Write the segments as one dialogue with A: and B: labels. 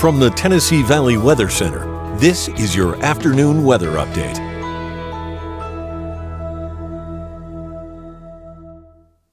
A: From the Tennessee Valley Weather Center, this is your afternoon weather update.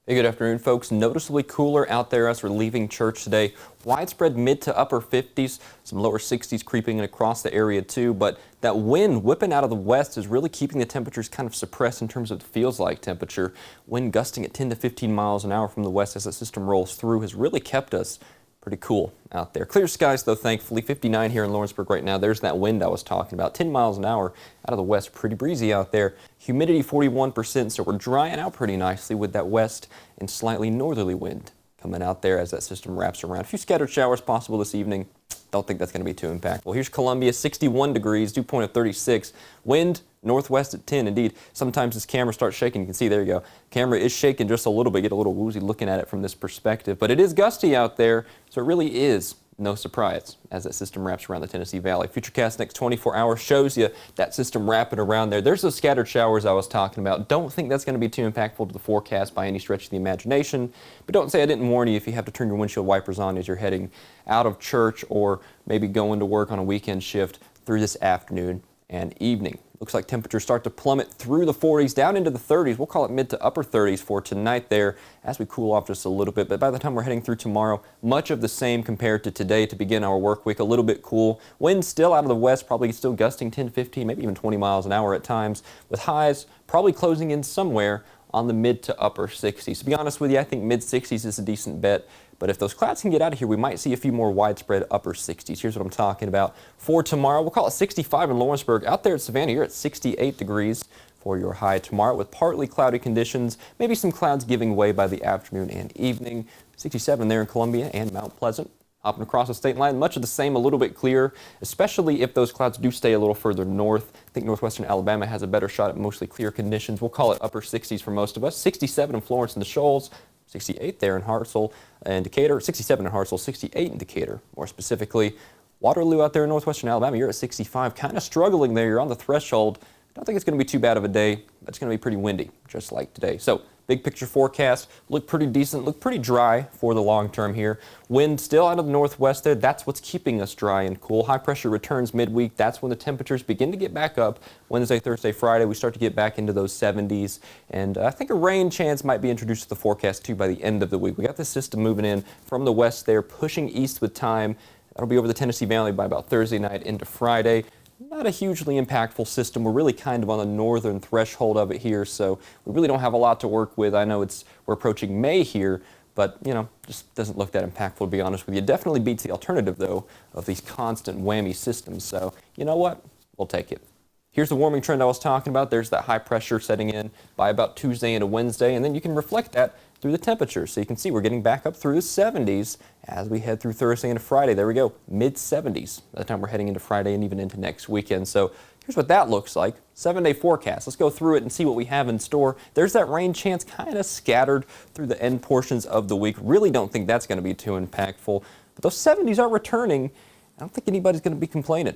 B: Hey, good afternoon, folks. Noticeably cooler out there as we're leaving church today. Widespread mid to upper 50s, some lower 60s creeping in across the area too, but that wind whipping out of the west is really keeping the temperatures kind of suppressed in terms of what it feels like temperature. Wind gusting at 10 to 15 miles an hour from the west as the system rolls through has really kept us pretty cool out there. Clear skies though, thankfully. 59 here in Lawrenceburg right now. There's that wind I was talking about. 10 miles an hour out of the west. Pretty breezy out there. Humidity 41%, so we're drying out pretty nicely with that west and slightly northerly wind coming out there as that system wraps around. A few scattered showers possible this evening. Don't think that's going to be too impactful. Here's Columbia, 61 degrees, dew point of 36. Wind northwest at 10. Indeed, sometimes this camera starts shaking. You can see, there you go. Camera is shaking just a little bit. Get a little woozy looking at it from this perspective. But it is gusty out there, so it really is no surprise as that system wraps around the Tennessee Valley. Futurecast next 24 hours shows you that system wrapping around there. There's those scattered showers I was talking about. Don't think that's going to be too impactful to the forecast by any stretch of the imagination. But don't say I didn't warn you if you have to turn your windshield wipers on as you're heading out of church or maybe going to work on a weekend shift through this afternoon and evening. Looks like temperatures start to plummet through the 40s, down into the 30s. We'll call it mid to upper 30s for tonight there as we cool off just a little bit. But by the time we're heading through tomorrow, much of the same compared to today to begin our work week. A little bit cool. Wind still out of the west, probably still gusting 10, 15, maybe even 20 miles an hour at times, with highs probably closing in somewhere on the mid to upper 60s. To be honest with you, I think mid 60s is a decent bet. But if those clouds can get out of here, we might see a few more widespread upper 60s. Here's what I'm talking about. For tomorrow, we'll call it 65 in Lawrenceburg. Out there at Savannah, you're at 68 degrees for your high tomorrow with partly cloudy conditions. Maybe some clouds giving way by the afternoon and evening. 67 there in Columbia and Mount Pleasant. Hopping across the state line, much of the same, a little bit clearer, especially if those clouds do stay a little further north. I think northwestern Alabama has a better shot at mostly clear conditions. We'll call it upper 60s for most of us. 67 in Florence and the Shoals. 68 there in Hartselle and Decatur, 67 in Hartselle, 68 in Decatur. More specifically, Waterloo out there in northwestern Alabama, you're at 65, kind of struggling there. You're on the threshold. Don't think it's going to be too bad of a day, but it's going to be pretty windy, just like today. So, big picture forecast, look pretty decent, look pretty dry for the long term here. Wind still out of the northwest there. That's what's keeping us dry and cool. High pressure returns midweek. That's when the temperatures begin to get back up. Wednesday, Thursday, Friday, we start to get back into those 70s. And I think a rain chance might be introduced to the forecast too by the end of the week. We got this system moving in from the west there, pushing east with time. That'll be over the Tennessee Valley by about Thursday night into Friday. Not a hugely impactful system. We're really kind of on the northern threshold of it here, so we really don't have a lot to work with. I know we're approaching May here, but, you know, just doesn't look that impactful, to be honest with you. It definitely beats the alternative, though, of these constant whammy systems. So, you know what? We'll take it. Here's the warming trend I was talking about. There's that high pressure setting in by about Tuesday into Wednesday, and then you can reflect that through the temperatures. So you can see we're getting back up through the 70s as we head through Thursday into Friday. There we go, mid-70s by the time we're heading into Friday and even into next weekend. So here's what that looks like. 7-day forecast. Let's go through it and see what we have in store. There's that rain chance kind of scattered through the end portions of the week. Really don't think that's going to be too impactful. But those 70s are returning. I don't think anybody's going to be complaining